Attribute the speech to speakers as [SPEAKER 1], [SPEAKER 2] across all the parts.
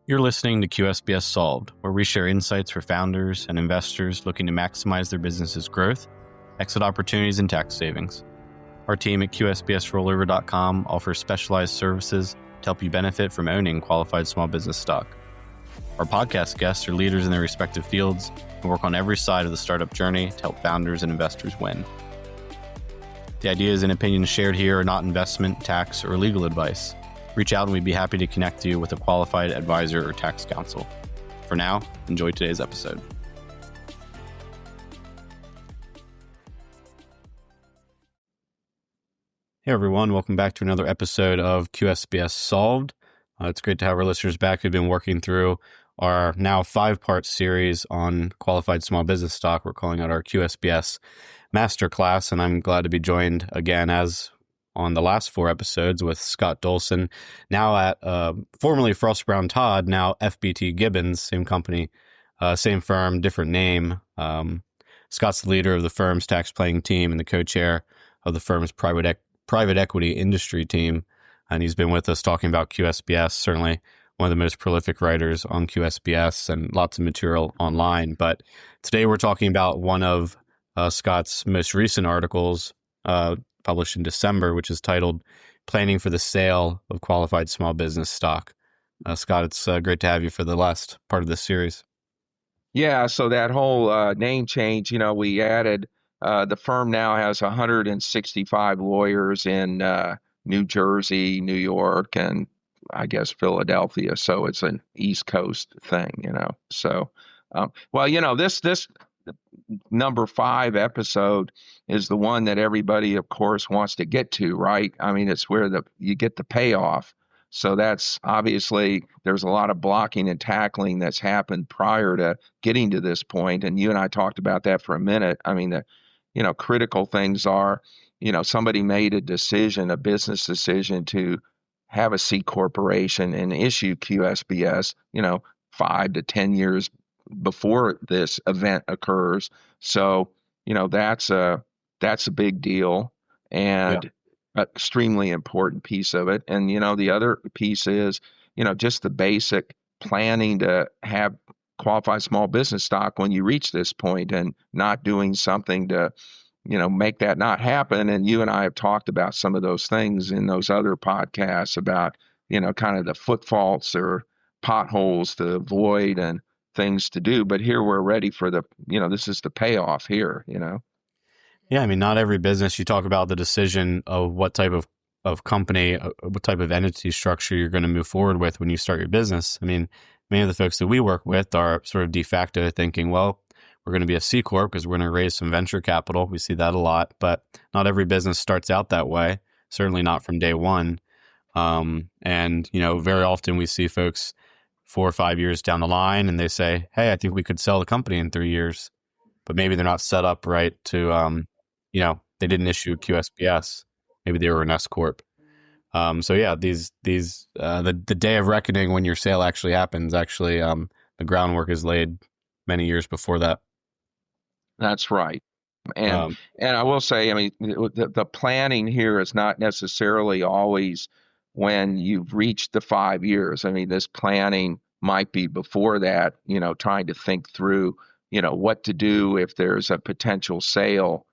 [SPEAKER 1] You're listening to QSBS Solved, where we share insights for founders and investors looking to maximize their business's growth, exit opportunities, and tax savings. Our team at QSBSrollover.com offers specialized services to help you benefit from owning qualified small business stock. Our podcast guests are leaders in their respective fields and work on every side of the startup journey to help founders and investors win. The ideas and opinions shared here are not investment, tax, or legal advice. Reach out and we'd be happy to connect you with a qualified advisor or tax counsel. For now, enjoy today's episode. Hey everyone, welcome back to another episode of QSBS Solved. It's great to have our listeners back who've been working through our now 5-part series on qualified small business stock. We're calling it our QSBS Masterclass, and I'm glad to be joined again as on the last 4 episodes with Scott Dolson, now at formerly Frost Brown Todd, now FBT Gibbons, same company, same firm, different name. Scott's the leader of the firm's tax planning team and the co-chair of the firm's private equity industry team. And he's been with us talking about QSBS, certainly one of the most prolific writers on QSBS and lots of material online. But today we're talking about one of Scott's most recent articles, published in December, which is titled Planning for the Sale of Qualified Small Business Stock. Scott, it's great to have you for the last part of this series.
[SPEAKER 2] Yeah, so that whole name change, we added, the firm now has 165 lawyers in New Jersey, New York, and I guess Philadelphia. So it's an East Coast thing, So, this number 5 episode is the one that everybody, of course, wants to get to, right? I mean, it's where you get the payoff. So that's obviously, there's a lot of blocking and tackling that's happened prior to getting to this point. And you and I talked about that for a minute. I mean, critical things are, somebody made a business decision to have a C corporation and issue QSBS, 5 to 10 years before this event occurs. So, that's a big deal and extremely important piece of it. And, the other piece is, just the basic planning to have qualified small business stock when you reach this point and not doing something to, make that not happen. And you and I have talked about some of those things in those other podcasts about, kind of the footfalls or potholes to avoid and things to do. But here we're ready for this is the payoff here,
[SPEAKER 1] Yeah, I mean, not every business, you talk about the decision of what type of company, what type of entity structure you're going to move forward with when you start your business. I mean, many of the folks that we work with are sort of de facto thinking, well, we're going to be a C Corp because we're going to raise some venture capital. We see that a lot, but not every business starts out that way, certainly not from day one. And, very often we see folks 4 or 5 years down the line and they say, hey, I think we could sell the company in 3 years, but maybe they're not set up right to, they didn't issue a QSBS. Maybe they were an S Corp. The day of reckoning when your sale actually happens, the groundwork is laid many years before that.
[SPEAKER 2] That's right. And I will say, I mean, the planning here is not necessarily always when you've reached the 5 years. I mean, this planning might be before that, trying to think through, what to do if there's a potential sale,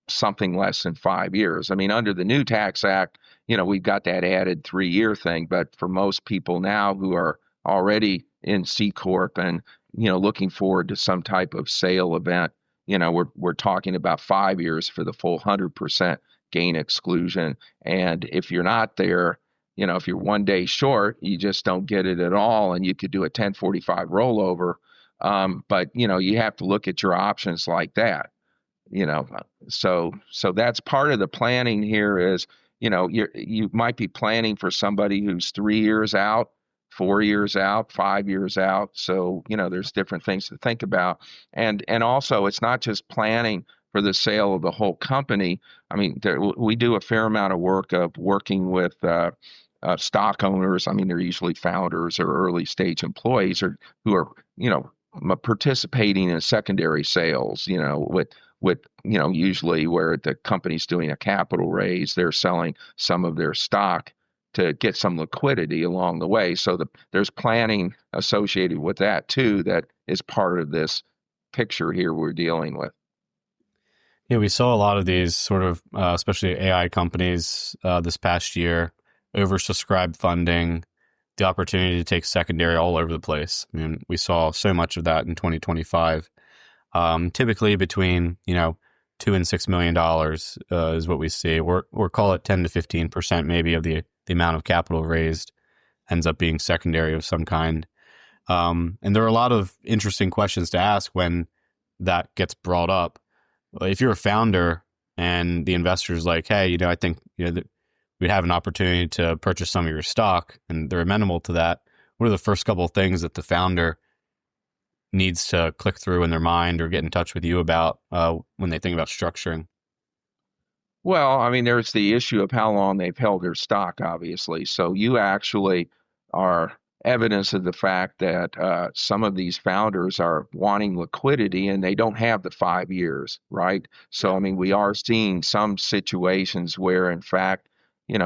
[SPEAKER 2] something less than 5 years. I mean, under the new tax act, we've got that added 3-year thing, but for most people now who are already in C Corp and, looking forward to some type of sale event, we're talking about 5 years for the full 100% gain exclusion. And if you're not there, if you're 1 day short, you just don't get it at all. And you could do a 1045 rollover. But, you have to look at your options like that, so that's part of the planning here is, you might be planning for somebody who's 3 years out, 4 years out, 5 years out. So, there's different things to think about. And also it's not just planning for the sale of the whole company. I mean, we do a fair amount of work of working with stock owners. I mean, they're usually founders or early stage employees who are, participating in secondary sales, with usually where the company's doing a capital raise, they're selling some of their stock to get some liquidity along the way. So there's planning associated with that too, that is part of this picture here we're dealing with.
[SPEAKER 1] Yeah, we saw a lot of these sort of, especially AI companies this past year, oversubscribed funding, the opportunity to take secondary all over the place. I mean, we saw so much of that in 2025. Typically between, $2 and $6 million is what we see, or call it 10 to 15% maybe of the amount of capital raised ends up being secondary of some kind. And there are a lot of interesting questions to ask when that gets brought up. If you're a founder and the investor's like, hey, I think that we'd have an opportunity to purchase some of your stock, and they're amenable to that, what are the first couple of things that the founder needs to click through in their mind or get in touch with you about when they think about structuring?
[SPEAKER 2] Well, I mean, there's the issue of how long they've held their stock, obviously. So you actually are evidence of the fact that some of these founders are wanting liquidity and they don't have the 5 years, right? So,
[SPEAKER 1] Yeah.
[SPEAKER 2] I mean, we are seeing some situations where, in fact,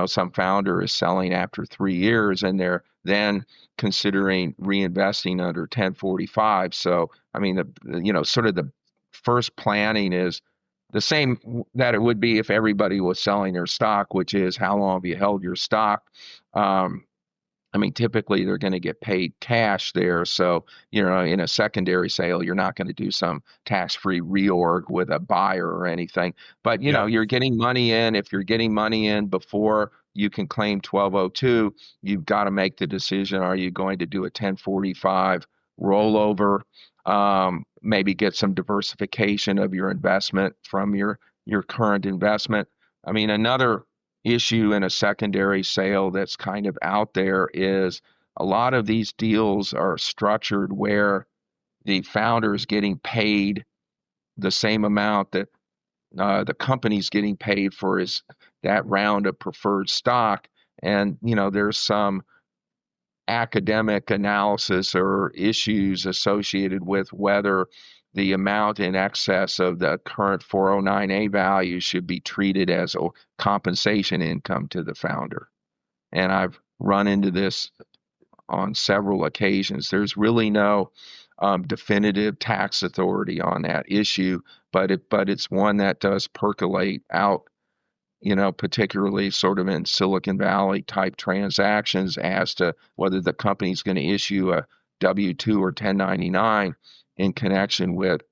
[SPEAKER 2] some founder is selling after 3 years and they're then considering reinvesting under 1045. So, I mean, sort of the first planning is the same that it would be if everybody was selling their stock, which is how long have you held your stock? I mean, typically they're going to get paid cash there. So, in a secondary sale, you're not going to do some tax-free reorg with a buyer or anything. But,
[SPEAKER 1] Yeah.
[SPEAKER 2] you're getting money in. If you're getting money in before you can claim 1202, you've got to make the decision. Are you going to do a 1045 rollover? Maybe get some diversification of your investment from your current investment. I mean, another issue in a secondary sale that's kind of out there is a lot of these deals are structured where the founder is getting paid the same amount that the company's getting paid for that round of preferred stock. And, there's some academic analysis or issues associated with whether the amount in excess of the current 409A value should be treated as a compensation income to the founder. And I've run into this on several occasions. There's really no definitive tax authority on that issue, but it's one that does percolate out, particularly sort of in Silicon Valley type transactions as to whether the company's going to issue a W-2 or 1099 in connection with,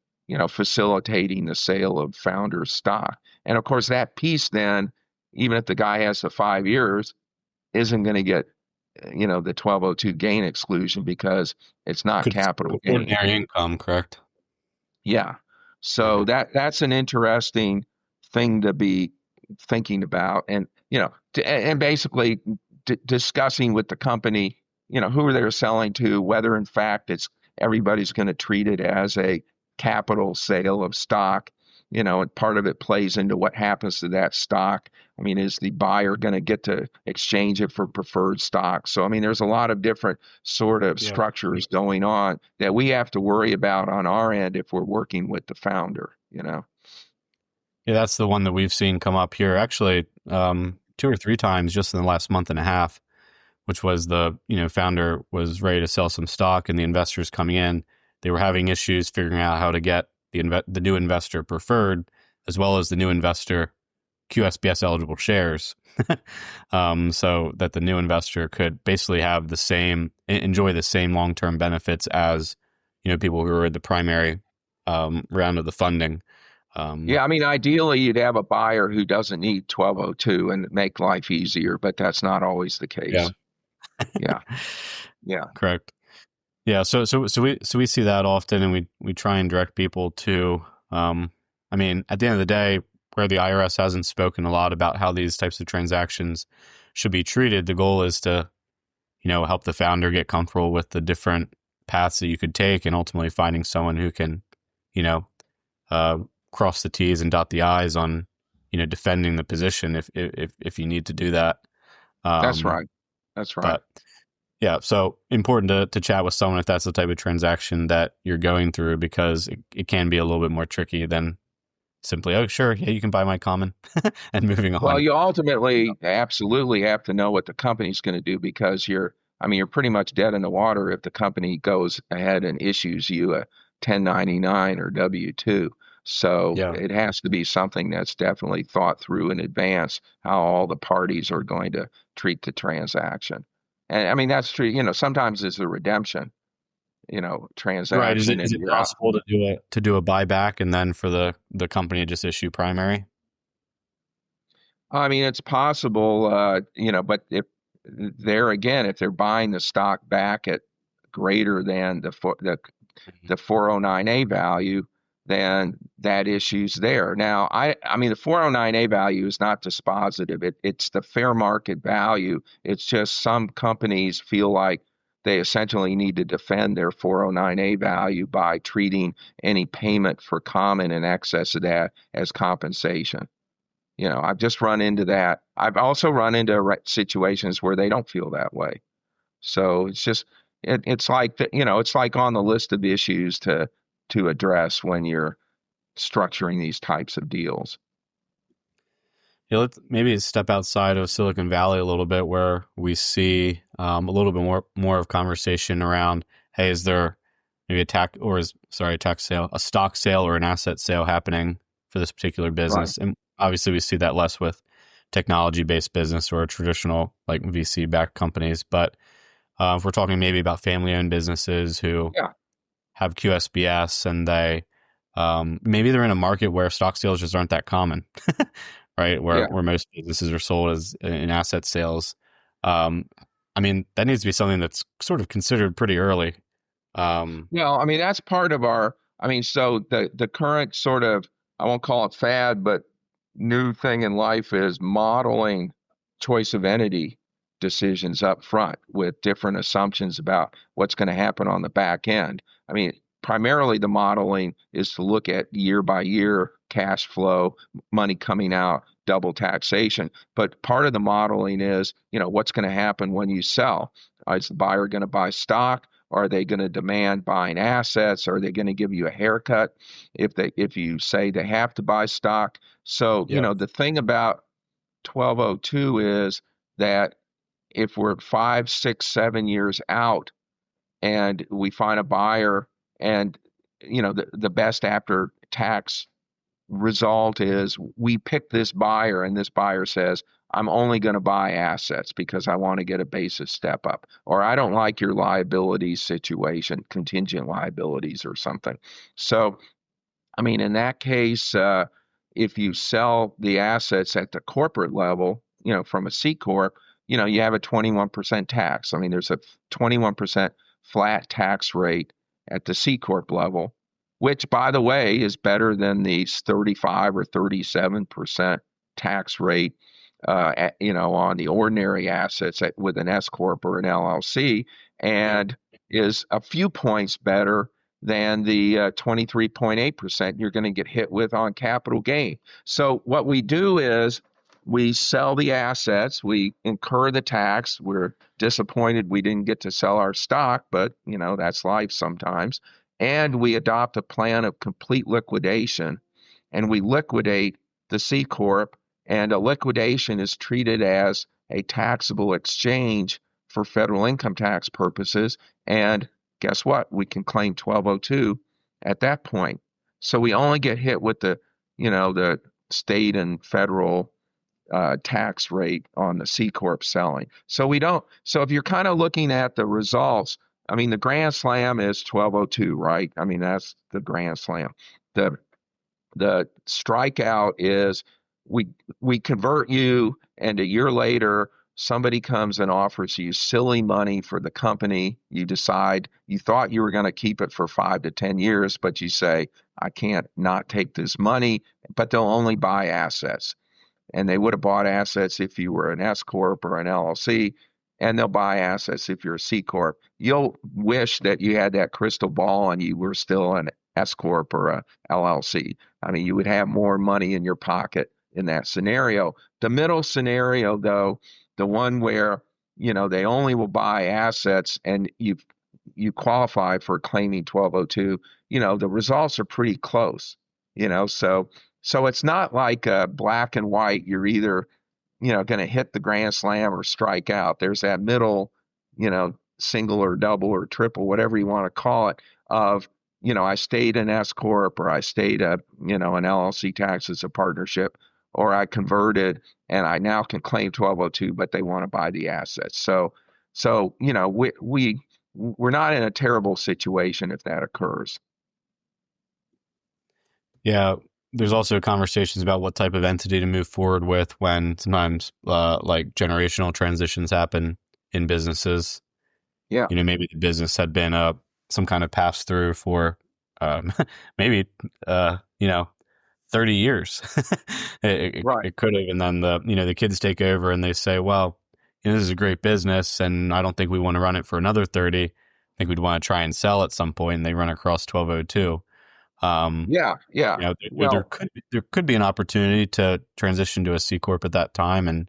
[SPEAKER 2] facilitating the sale of founder stock. And of course, that piece then, even if the guy has the 5 years, isn't going to get, the 1202 gain exclusion because it's not
[SPEAKER 1] Because
[SPEAKER 2] capital
[SPEAKER 1] it's
[SPEAKER 2] gain.
[SPEAKER 1] ordinary income, correct?
[SPEAKER 2] Yeah. So
[SPEAKER 1] Okay.
[SPEAKER 2] that's an interesting thing to be thinking about, and and basically discussing with the company, who they're selling to, whether in fact it's everybody's going to treat it as a capital sale of stock, and part of it plays into what happens to that stock. I mean, is the buyer going to get to exchange it for preferred stock? So, I mean, there's a lot of different sort of
[SPEAKER 1] Yeah.
[SPEAKER 2] structures going on that we have to worry about on our end if we're working with the founder.
[SPEAKER 1] Yeah, that's the one that we've seen come up here actually 2 or 3 times just in the last month and a half, which was the founder was ready to sell some stock and the investors coming in, they were having issues figuring out how to get the new investor preferred as well as the new investor QSBS eligible shares, so that the new investor could basically have enjoy the same long-term benefits as people who were in the primary round of the funding.
[SPEAKER 2] Yeah, I mean, ideally, you'd have a buyer who doesn't need 1202 and make life easier, but that's not always the
[SPEAKER 1] Yeah.
[SPEAKER 2] case. Yeah, yeah,
[SPEAKER 1] Correct. Yeah, so we see that often, and we try and direct people to. I mean, at the end of the day, where the IRS hasn't spoken a lot about how these types of transactions should be treated, the goal is to, help the founder get comfortable with the different paths that you could take, and ultimately finding someone who can, you know, cross the T's and dot the I's on, defending the position if you need to do that.
[SPEAKER 2] that's
[SPEAKER 1] Um,
[SPEAKER 2] right. That's right.
[SPEAKER 1] but yeah, so important to chat with someone if that's the type of transaction that you're going through, because it can be a little bit more tricky than simply, oh, sure, yeah, you can buy my common and moving
[SPEAKER 2] Well,
[SPEAKER 1] on.
[SPEAKER 2] you ultimately absolutely have to know what the company's going to do because you're pretty much dead in the water if the company goes ahead and issues you a 1099 or W-2. So
[SPEAKER 1] Yeah.
[SPEAKER 2] it has to be something that's definitely thought through in advance how all the parties are going to treat the transaction. And I mean, that's true. Sometimes it's a redemption,
[SPEAKER 1] Right. Is
[SPEAKER 2] transaction
[SPEAKER 1] it is
[SPEAKER 2] and
[SPEAKER 1] it
[SPEAKER 2] you're out.
[SPEAKER 1] possible to do a buyback and then for the company to just issue primary?
[SPEAKER 2] I mean, it's possible, but if there again, if they're buying the stock back at greater than
[SPEAKER 1] Mhm.
[SPEAKER 2] the 409A value, then that issue's there. Now, I mean, the 409A value is not dispositive. It's the fair market value. It's just some companies feel like they essentially need to defend their 409A value by treating any payment for common in excess of that as compensation. I've just run into that. I've also run into situations where they don't feel that way. So it's like it's like on the list of issues to address when you're structuring these types of deals.
[SPEAKER 1] Yeah, let's maybe step outside of Silicon Valley a little bit, where we see a little bit more of conversation around, hey, is there maybe a tax sale, a stock sale, or an asset sale happening for this particular
[SPEAKER 2] Right.
[SPEAKER 1] business? And obviously, we see that less with technology-based business or traditional like VC-backed companies. But if we're talking maybe about family-owned businesses who
[SPEAKER 2] Yeah.
[SPEAKER 1] have QSBS and they maybe they're in a market where stock sales just aren't that common, right? Where
[SPEAKER 2] Yeah.
[SPEAKER 1] where most businesses are sold as in asset sales. Um, I mean, that needs to be something that's sort of considered pretty early. Um,
[SPEAKER 2] Well, I mean, that's part of so the current sort of, I won't call it fad, but new thing in life is modeling choice of entity decisions up front with different assumptions about what's going to happen on the back end. I mean, primarily the modeling is to look at year by year cash flow, money coming out, double taxation. But part of the modeling is, what's going to happen when you sell? Is the buyer going to buy stock? Are they going to demand buying assets? Are they going to give you a haircut if you say they have to buy stock? So,
[SPEAKER 1] yeah,
[SPEAKER 2] the thing about 1202 is that if we're 5, 6, 7 years out and we find a buyer and the best after tax result is we pick this buyer and this buyer says, I'm only going to buy assets because I want to get a basis step up, or I don't like your liabilities situation, contingent liabilities or something. So, I mean, in that case, if you sell the assets at the corporate level, from a C corp, you have a 21% tax. I mean, there's a 21% flat tax rate at the C corp level, which, by the way, is better than the 35 or 37% tax rate, on the ordinary assets with an S corp or an LLC,
[SPEAKER 1] yeah,
[SPEAKER 2] and is a few points better than the 23.8% you're going to get hit with on capital gain. So what we do is we sell the assets, we incur the tax. We're disappointed we didn't get to sell our stock, but that's life sometimes. And we adopt a plan of complete liquidation and we liquidate the C corp, and a liquidation is treated as a taxable exchange for federal income tax purposes. And guess what? We can claim 1202 at that point. So we only get hit with the state and federal tax rate on the C corp selling. So we don't. So if you're kind of looking at the results, I mean, the grand slam is 1202, right? I mean, that's the grand slam. The the strikeout is we we convert you, and a year later somebody comes and offers you silly money for the company. You decide you thought you were going to keep it for 5 to 10 years, but you say, I can't not take this money, but they'll only buy assets, and they would have bought assets if you were an S corp or an LLC, and they'll buy assets if you're a C corp. You'll wish that you had that crystal ball and you were still an S corp or a LLC. I mean, you would have more money in your pocket in that scenario. The middle scenario, though, the one where they only will buy assets and you qualify for claiming 1202, the results are pretty close. So So it's not like black and white. You're either, going to hit the grand slam or strike out. There's that middle, single or double or triple, whatever you want to call it, of, I stayed an S corp, or I stayed an LLC tax as a partnership, or I converted and I now can claim 1202, but they want to buy the assets. So we're not in a terrible situation if that occurs.
[SPEAKER 1] Yeah, there's also conversations about what type of entity to move forward with when sometimes like generational transitions happen in businesses.
[SPEAKER 2] Yeah,
[SPEAKER 1] Maybe the business had been some kind of pass through for um, maybe 30 years.
[SPEAKER 2] right.
[SPEAKER 1] It could have, and then the kids take over and they say, well, this is a great business, and I don't think we want to run it for another 30. I think we'd want to try and sell at some point, and they run across 1202. Um,
[SPEAKER 2] Yeah, yeah.
[SPEAKER 1] there
[SPEAKER 2] Well,
[SPEAKER 1] could be an opportunity to transition to a C corp at that time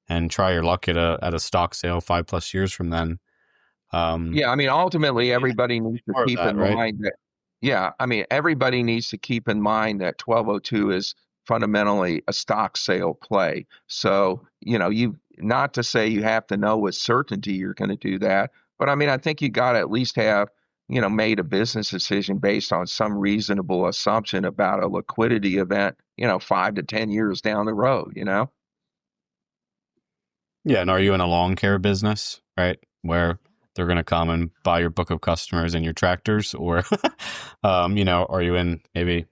[SPEAKER 1] and try your luck at a stock sale 5+ years from then.
[SPEAKER 2] yeah, I mean, ultimately,
[SPEAKER 1] Yeah,
[SPEAKER 2] everybody needs to
[SPEAKER 1] more of
[SPEAKER 2] keep
[SPEAKER 1] that,
[SPEAKER 2] in
[SPEAKER 1] right?
[SPEAKER 2] mind that, yeah, I mean, everybody needs to keep in mind that 1202 is fundamentally a stock sale play. So, you not to say you have to know with certainty you're going to do that, but I mean, I think you got to at least have, made a business decision based on some reasonable assumption about a liquidity event, 5 to 10 years down the road.
[SPEAKER 1] Yeah, and are you in a lawn care business, right? Where they're going to come and buy your book of customers and your tractors, or, are you in maybe,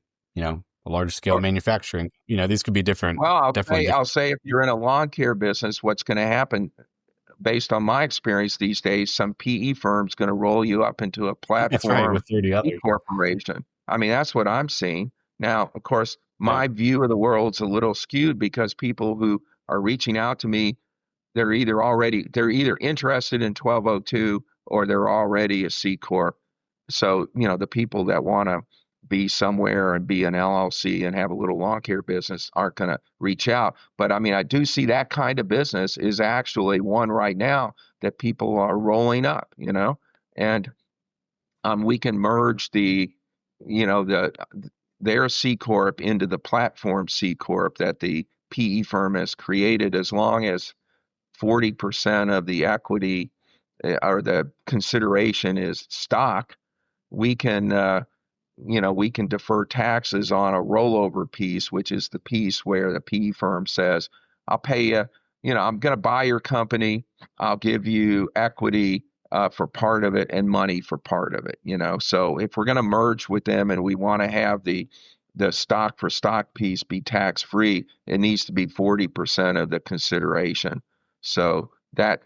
[SPEAKER 1] a large scale manufacturing? These could be different,
[SPEAKER 2] Well,
[SPEAKER 1] definitely
[SPEAKER 2] I'll
[SPEAKER 1] different,
[SPEAKER 2] say if you're in a lawn care business, what's going to happen based on my experience these days, some PE firm's going to roll you up into a
[SPEAKER 1] that's right,
[SPEAKER 2] platform
[SPEAKER 1] with 30
[SPEAKER 2] E
[SPEAKER 1] others.
[SPEAKER 2] corporation. I mean, that's what I'm seeing. Now, of course,
[SPEAKER 1] Yeah.
[SPEAKER 2] my view of the world's a little skewed because people who are reaching out to me, they're either interested in 1202 or they're already a C corp. So, the people that want to be somewhere and be an LLC and have a little lawn care business aren't going to reach out. But I mean, I do see that kind of business is actually one right now that people are rolling up, and we can merge you know, the their C corp into the platform C corp that the PE firm has created, as long as 40% of the equity or the consideration is stock. We can we can defer taxes on a rollover piece, which is the piece where the PE firm says, I'll pay you, I'm going to buy your company. I'll give you equity for part of it and money for part of it. So if we're going to merge with them and we want to have the stock for stock piece be tax free, it needs to be 40% of the consideration. So that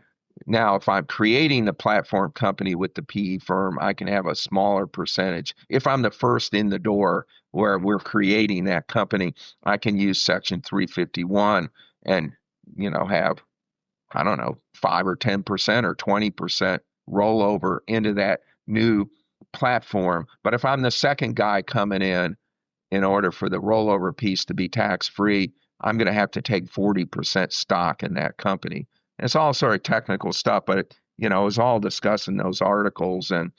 [SPEAKER 2] now, if I'm creating the platform company with the PE firm, I can have a smaller percentage. If I'm the first in the door where we're creating that company, I can use Section 351 and, have, I don't know, 5 or 10% or 20% rollover into that new platform. But if I'm the second guy coming in order for the rollover piece to be tax free, I'm going to have to take 40% stock in that company. And it's all sort of technical stuff, but it was all discussed in those articles. And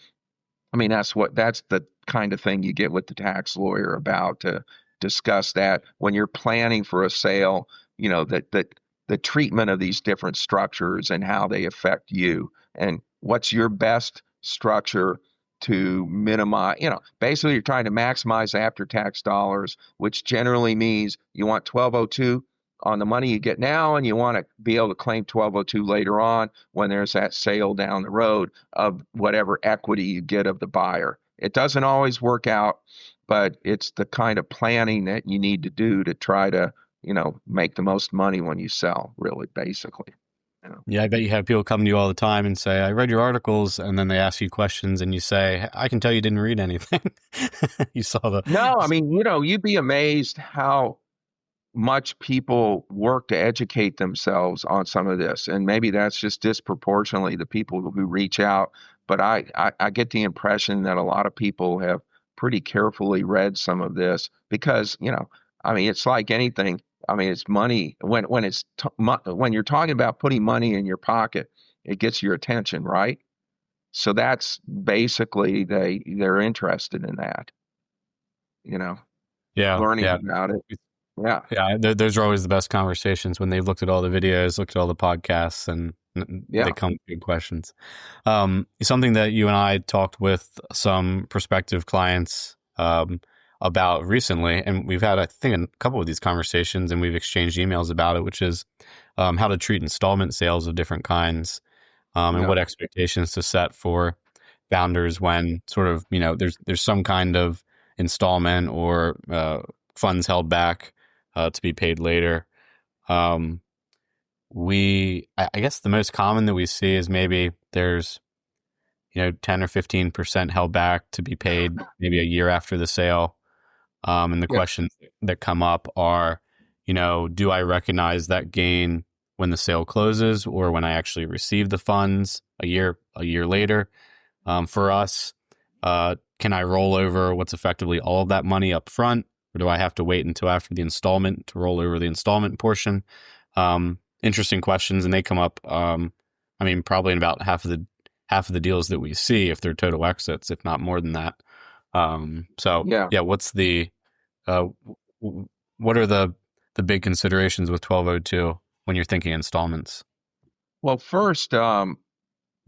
[SPEAKER 2] I mean, that's the kind of thing you get with the tax lawyer about to discuss that when you're planning for a sale, that the treatment of these different structures and how they affect you and what's your best structure to minimize, basically you're trying to maximize after tax dollars, which generally means you want 1202 on the money you get now and you want to be able to claim 1202 later on when there's that sale down the road of whatever equity you get of the buyer. It doesn't always work out, but it's the kind of planning that you need to do to try to, make the most money when you sell, really, basically. You know.
[SPEAKER 1] Yeah, I bet you have people come to you all the time and say, I read your articles, and then they ask you questions and you say, I can tell you didn't read anything. You saw the
[SPEAKER 2] No, I mean, you'd be amazed how much people work to educate themselves on some of this. And maybe that's just disproportionately the people who reach out. But I get the impression that a lot of people have pretty carefully read some of this because, I mean, it's like anything. I mean, it's money. When you're talking about putting money in your pocket, it gets your attention, right? So that's basically they're interested in that, you know.
[SPEAKER 1] Yeah,
[SPEAKER 2] learning
[SPEAKER 1] yeah.
[SPEAKER 2] about it. Yeah,
[SPEAKER 1] Yeah, those are always the best conversations when they've looked at all the videos, looked at all the podcasts, and they
[SPEAKER 2] yeah,
[SPEAKER 1] come with good questions. Something that you and I talked with some prospective clients about recently, and we've had, I think, a couple of these conversations, and we've exchanged emails about it, which is how to treat installment sales of different kinds, and
[SPEAKER 2] yeah,
[SPEAKER 1] what expectations to set for founders when sort of there's some kind of installment or funds held back to be paid later. Um, I guess the most common that we see is maybe there's 10 or 15% held back to be paid maybe a year after the sale. And the
[SPEAKER 2] yeah,
[SPEAKER 1] questions that come up are, do I recognize that gain when the sale closes or when I actually receive the funds a year later? For us, can I roll over what's effectively all of that money up front, or do I have to wait until after the installment to roll over the installment portion? Interesting questions, and they come up. Probably in about half of the deals that we see, if they're total exits, if not more than that. So
[SPEAKER 2] yeah.
[SPEAKER 1] yeah, uh, what are the big considerations with 1202 when you're thinking installments?
[SPEAKER 2] Well, first,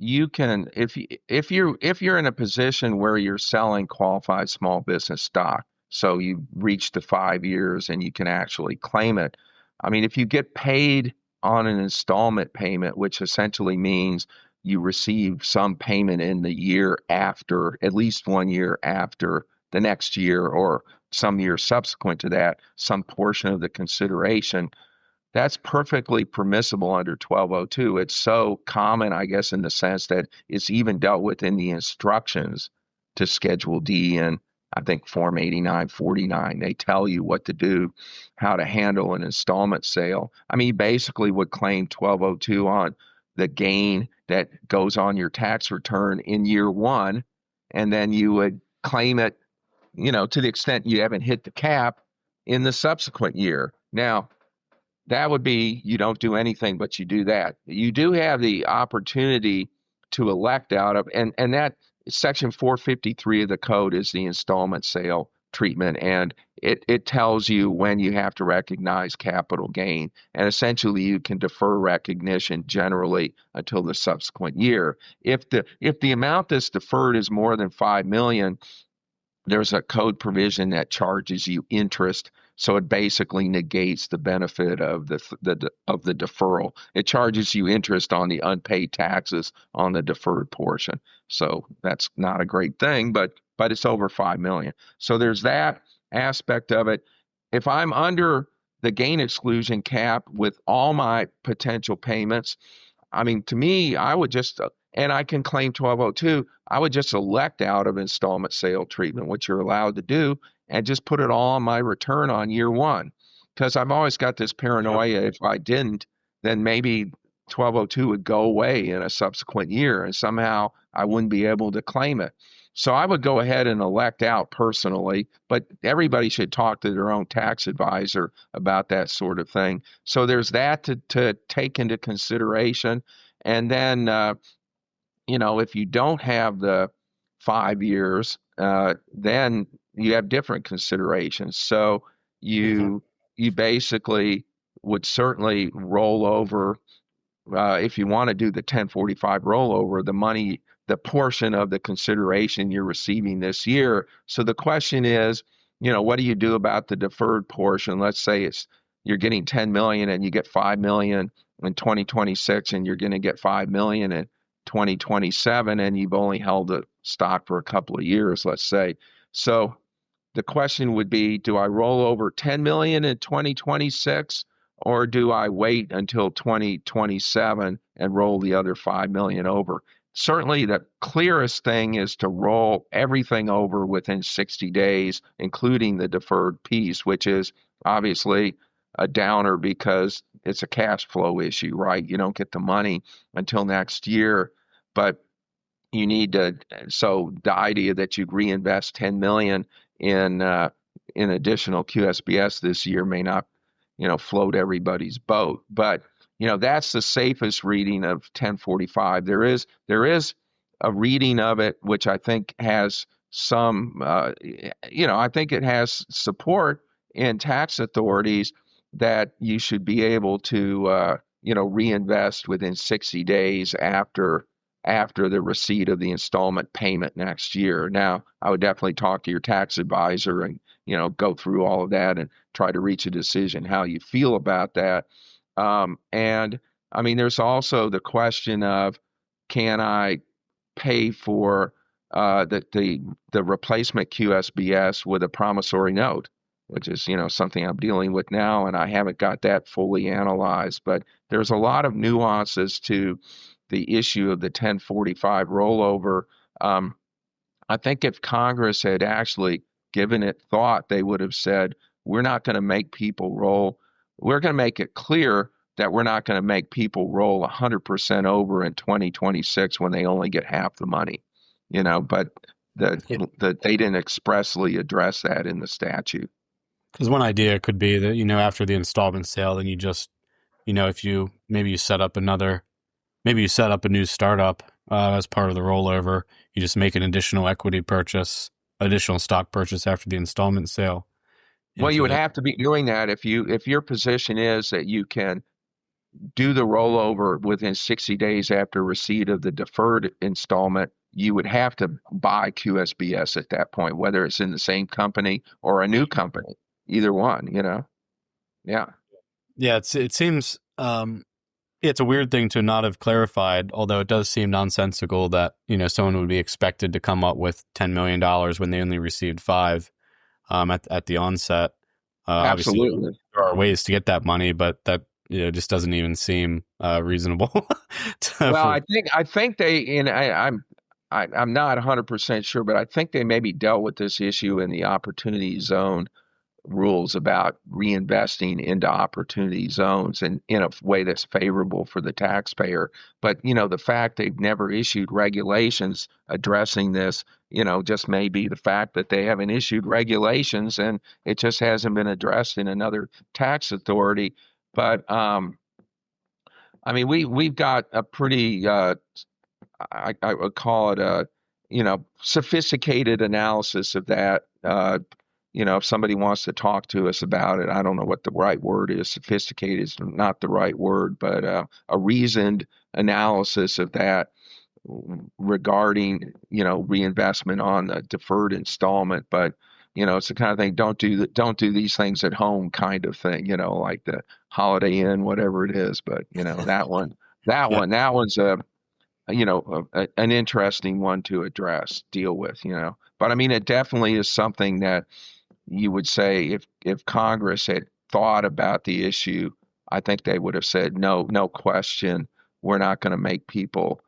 [SPEAKER 2] you can if you're in a position where you're selling qualified small business stock, so you reach the 5 years and you can actually claim it. I mean, if you get paid on an installment payment, which essentially means you receive some payment in the year after, at least 1 year after the next year, or some year subsequent to that, some portion of the consideration, that's perfectly permissible under 1202. It's so common, I guess, in the sense that it's even dealt with in the instructions to Schedule D and I think Form 8949. They tell you what to do, how to handle an installment sale. I mean, you basically would claim 1202 on the gain that goes on your tax return in year one, and then you would claim it, to the extent you haven't hit the cap in the subsequent year. Now, that would be you don't do anything, but you do that. You do have the opportunity to elect out of, and that section 453 of the code is the installment sale treatment, and it tells you when you have to recognize capital gain, and essentially you can defer recognition generally until the subsequent year. If the amount that's deferred is more than 5 million, there's a code provision that charges you interest, so it basically negates the benefit of the deferral. It charges you interest on the unpaid taxes on the deferred portion. So that's not a great thing, but it's over 5 million. So there's that aspect of it. If I'm under the gain exclusion cap with all my potential payments, I mean, to me, I would just, and I can claim 1202, I would just elect out of installment sale treatment, which you're allowed to do, and just put it all on my return on year one. Because I've always got this
[SPEAKER 1] Yep.
[SPEAKER 2] paranoia, if I didn't, then maybe 1202 would go away in a subsequent year and somehow I wouldn't be able to claim it. So I would go ahead and elect out personally, but everybody should talk to their own tax advisor about that sort of thing. So there's that to take into consideration. And then, if you don't have the 5 years, then you have different considerations. So
[SPEAKER 1] Hmm.
[SPEAKER 2] you basically would certainly roll over, if you want to do the 1045 rollover, the money, the portion of the consideration you're receiving this year. So the question is, what do you do about the deferred portion? Let's say you're getting 10 million and you get 5 million in 2026, and you're going to get 5 million in 2027, and you've only held the stock for a couple of years, let's say. So the question would be, do I roll over 10 million in 2026, or do I wait until 2027 and roll the other 5 million over? Certainly the clearest thing is to roll everything over within 60 days, including the deferred piece, which is obviously a downer because it's a cash flow issue, right? You don't get the money until next year, but you need to, so the idea that you'd reinvest 10 million in additional QSBS this year may not, float everybody's boat. But that's the safest reading of 1045. There is a reading of it which I think has some, I think it has support in tax authorities that you should be able to, reinvest within 60 days after the receipt of the installment payment next year. Now, I would definitely talk to your tax advisor and, go through all of that and try to reach a decision how you feel about that. And I mean, there's also the question of, can I pay for the replacement QSBS with a promissory note, which is something I'm dealing with now, and I haven't got that fully analyzed. But there's a lot of nuances to the issue of the 1045 rollover. Um, I think if Congress had actually given it thought, they would have said, we're not going to make people roll. We're going to make it clear that we're not going to make people roll 100% over in 2026 when they only get half the money, but
[SPEAKER 1] Yeah.
[SPEAKER 2] they didn't expressly address that in the statute.
[SPEAKER 1] Because one idea could be that, after the installment sale, then you just, if maybe you set up a new startup as part of the rollover, you just make an additional additional stock purchase after the installment sale
[SPEAKER 2] Well,
[SPEAKER 1] into
[SPEAKER 2] you would
[SPEAKER 1] the,
[SPEAKER 2] have to be doing that if your position is that you can do the rollover within 60 days after receipt of the deferred installment. You would have to buy QSBS at that point, whether it's in the same company or a new company, either one. Yeah,
[SPEAKER 1] yeah, it seems, it's a weird thing to not have clarified, although it does seem nonsensical that, someone would be expected to come up with $10 million when they only received five at the onset. Obviously,
[SPEAKER 2] absolutely.
[SPEAKER 1] there are ways to get that money, but that just doesn't even seem reasonable.
[SPEAKER 2] Well, I think they, and I'm not 100% sure, but I think they maybe dealt with this issue in the opportunity zone rules about reinvesting into opportunity zones and in a way that's favorable for the taxpayer. But, the fact they've never issued regulations addressing this, just may be the fact that they haven't issued regulations and it just hasn't been addressed in another tax authority. But I mean, we've got a pretty I would call it a, sophisticated analysis of that. If somebody wants to talk to us about it, I don't know what the right word is. Sophisticated is not the right word, but a reasoned analysis of that regarding, reinvestment on the deferred installment. But, it's the kind of thing, don't do these things at home kind of thing, like the Holiday Inn, whatever it is. But,
[SPEAKER 1] Yeah,
[SPEAKER 2] that one's an interesting one to deal with. But I mean, it definitely is something that you would say if Congress had thought about the issue, I think they would have said, no, no question, we're not going to make people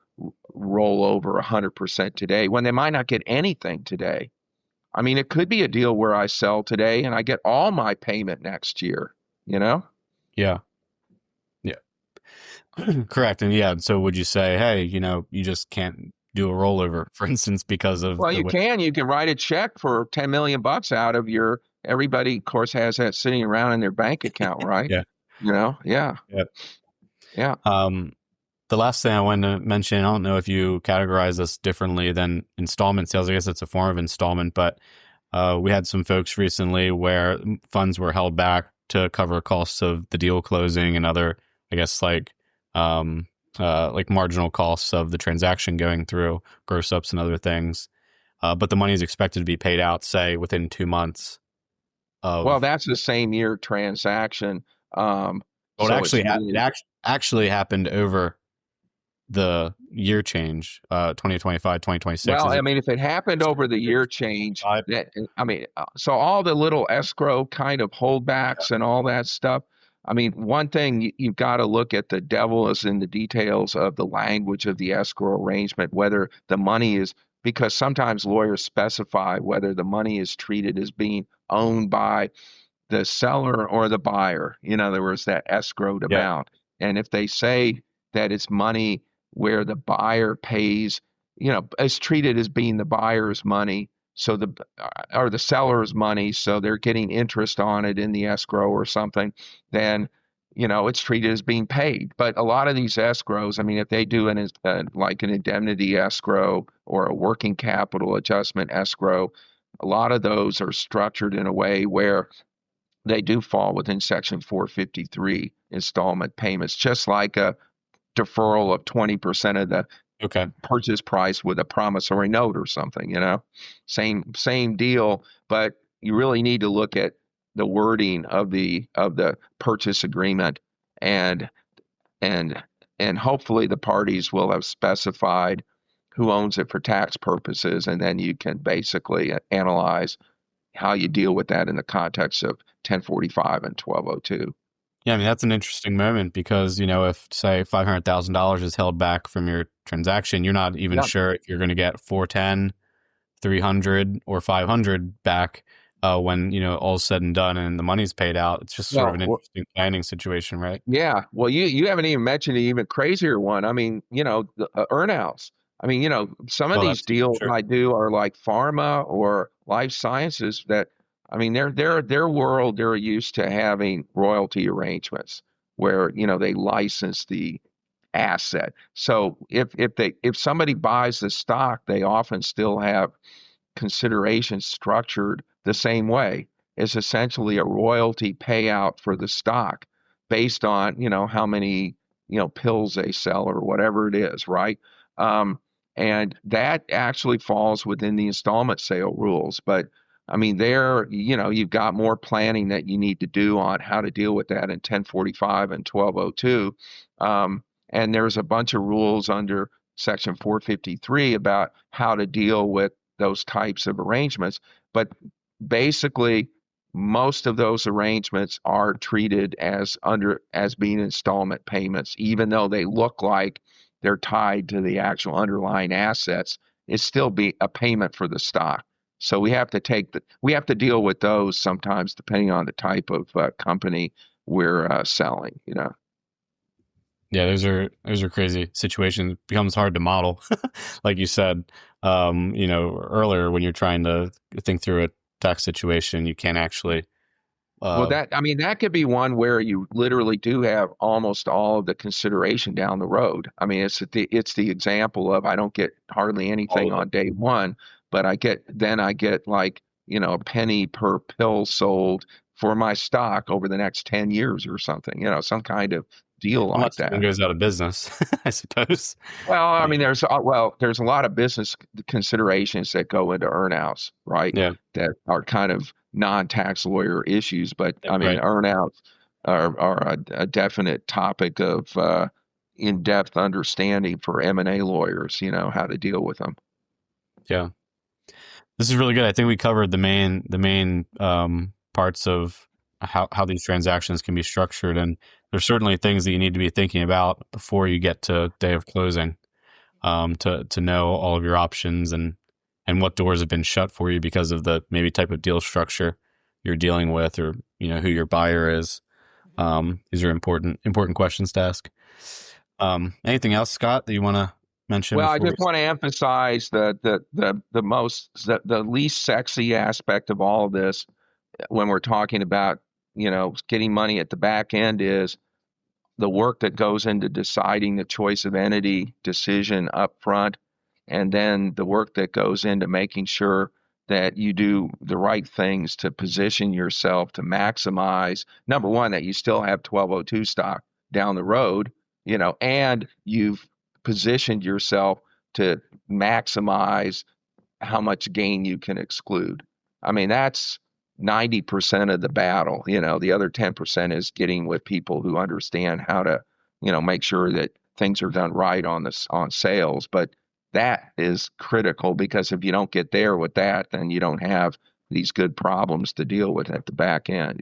[SPEAKER 2] roll over 100% today when they might not get anything today. I mean, it could be a deal where I sell today and I get all my payment next year, you know?
[SPEAKER 1] yeah, yeah. Correct. And yeah, so would you say, hey, you just can't do a rollover, for instance, because of
[SPEAKER 2] Well,
[SPEAKER 1] the way?
[SPEAKER 2] you can write a check for 10 million bucks out of everybody, of course, has that sitting around in their bank account, right?
[SPEAKER 1] Yeah,
[SPEAKER 2] Yeah,
[SPEAKER 1] yeah.
[SPEAKER 2] yeah.
[SPEAKER 1] Um, the last thing I wanted to mention, I don't know if you categorize this differently than installment sales. I guess it's a form of installment, but we had some folks recently where funds were held back to cover costs of the deal closing and other, I guess, like marginal costs of the transaction going through, gross ups and other things. But the money is expected to be paid out, say, within 2 months
[SPEAKER 2] Well,
[SPEAKER 1] of.
[SPEAKER 2] that's the same year transaction.
[SPEAKER 1] Well, it
[SPEAKER 2] So it's
[SPEAKER 1] actually
[SPEAKER 2] really,
[SPEAKER 1] actually happened over the year change, 2025, 2026.
[SPEAKER 2] well,
[SPEAKER 1] Is
[SPEAKER 2] I
[SPEAKER 1] it
[SPEAKER 2] mean, if it happened over the year change,
[SPEAKER 1] 5?
[SPEAKER 2] so all the little escrow kind of holdbacks and all that stuff. I mean, one thing you've got to look at, the devil is in the details of the language of the escrow arrangement, whether the money is, because sometimes lawyers specify whether the money is treated as being owned by the seller or the buyer. In other words, that escrowed
[SPEAKER 1] Yeah,
[SPEAKER 2] amount. And if they say that it's money where the buyer pays, it's treated as being the buyer's money, so or the seller's money, so they're getting interest on it in the escrow or something, then it's treated as being paid. But a lot of these escrows, I mean, if they do like an indemnity escrow or a working capital adjustment escrow, a lot of those are structured in a way where they do fall within Section 453 installment payments, just like a deferral of 20% of the
[SPEAKER 1] Okay.
[SPEAKER 2] purchase price with a promissory note or something, same deal, but you really need to look at the wording of the purchase agreement, and and and hopefully the parties will have specified who owns it for tax purposes, and then you can basically analyze how you deal with that in the context of 1045 and 1202.
[SPEAKER 1] Yeah, I mean, that's an interesting moment because, if say $500,000 is held back from your transaction, you're not even
[SPEAKER 2] Yeah.
[SPEAKER 1] sure if you're going to get 410, 300, or 500 back when, all's said and done and the money's paid out. It's just sort of an
[SPEAKER 2] Well,
[SPEAKER 1] interesting planning situation, right?
[SPEAKER 2] yeah. Well, you haven't even mentioned an even crazier one. I mean, the earnouts. I mean, some of
[SPEAKER 1] Well,
[SPEAKER 2] these
[SPEAKER 1] that's
[SPEAKER 2] deals
[SPEAKER 1] sure.
[SPEAKER 2] I do are like pharma or life sciences that, I mean, their world, they're used to having royalty arrangements where, they license the asset. So if somebody buys the stock, they often still have consideration structured the same way. It's essentially a royalty payout for the stock based on, how many, pills they sell or whatever it is, right? Um, and that actually falls within the installment sale rules. But I mean, there, you've got more planning that you need to do on how to deal with that in 1045 and 1202. And there's a bunch of rules under Section 453 about how to deal with those types of arrangements. But basically, most of those arrangements are treated as being installment payments, even though they look like they're tied to the actual underlying assets. It's still be a payment for the stock. So we have to deal with those sometimes, depending on the type of company we're selling.
[SPEAKER 1] Yeah, those are crazy situations. It becomes hard to model, like you said, earlier when you're trying to think through a tax situation, you can't actually.
[SPEAKER 2] Well,
[SPEAKER 1] Uh,
[SPEAKER 2] I mean, that could be one where you literally do have almost all of the consideration down the road. I mean, it's the example of I don't get hardly
[SPEAKER 1] all
[SPEAKER 2] anything
[SPEAKER 1] of it.
[SPEAKER 2] on day one, but I get like, a penny per pill sold for my stock over the next 10 years or something, some kind of deal like
[SPEAKER 1] Unless someone
[SPEAKER 2] that.
[SPEAKER 1] goes out of business, I suppose.
[SPEAKER 2] Well, I mean,
[SPEAKER 1] Um,
[SPEAKER 2] there's a lot of business considerations that go into earnouts, right?
[SPEAKER 1] yeah,
[SPEAKER 2] That are kind of non-tax lawyer issues, but
[SPEAKER 1] yeah,
[SPEAKER 2] I mean,
[SPEAKER 1] right.
[SPEAKER 2] earnouts are a definite topic of in-depth understanding for M&A lawyers, how to deal with them.
[SPEAKER 1] Yeah, this is really good. I think we covered the main parts of how these transactions can be structured, and there's certainly things that you need to be thinking about before you get to day of closing. To know all of your options and what doors have been shut for you because of the maybe type of deal structure you're dealing with, or who your buyer is. These are important questions to ask. Anything else, Scott, that you want to mention
[SPEAKER 2] Well, I
[SPEAKER 1] before we?
[SPEAKER 2] just want to emphasize the least sexy aspect of all of this when we're talking about, getting money at the back end is the work that goes into deciding the choice of entity decision up front, and then the work that goes into making sure that you do the right things to position yourself to maximize, number one, that you still have 1202 stock down the road, and you've positioned yourself to maximize how much gain you can exclude. I mean, that's 90% of the battle. The other 10% is getting with people who understand how to, make sure that things are done right on sales. But that is critical, because if you don't get there with that, then you don't have these good problems to deal with at the back end.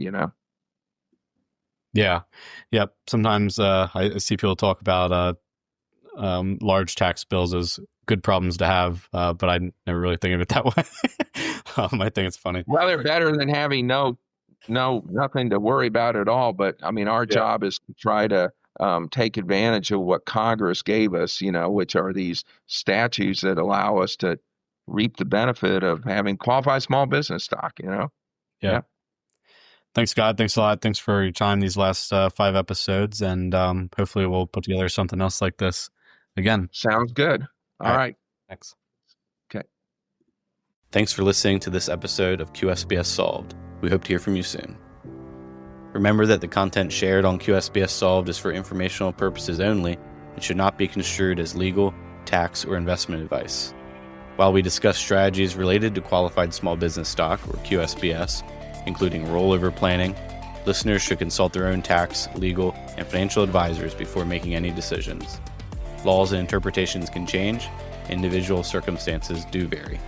[SPEAKER 1] Yeah, yep. Sometimes I see people talk about large tax bills as good problems to have, but I never really think of it that way. I think it's funny.
[SPEAKER 2] Well, they're better than having nothing to worry about at all. But I mean, our
[SPEAKER 1] Yeah,
[SPEAKER 2] job is to try to take advantage of what Congress gave us, which are these statutes that allow us to reap the benefit of having qualified small business stock.
[SPEAKER 1] yeah.
[SPEAKER 2] Yeah.
[SPEAKER 1] Thanks, Scott. Thanks a lot. Thanks for your time these last 5 episodes, and hopefully we'll put together something else like this again.
[SPEAKER 2] Sounds good. All right.
[SPEAKER 1] Thanks.
[SPEAKER 2] Okay.
[SPEAKER 1] Thanks for listening to this episode of QSBS Solved. We hope to hear from you soon. Remember that the content shared on QSBS Solved is for informational purposes only and should not be construed as legal, tax, or investment advice. While we discuss strategies related to qualified small business stock, or QSBS, including rollover planning, listeners should consult their own tax, legal, and financial advisors before making any decisions. Laws and interpretations can change. Individual circumstances do vary.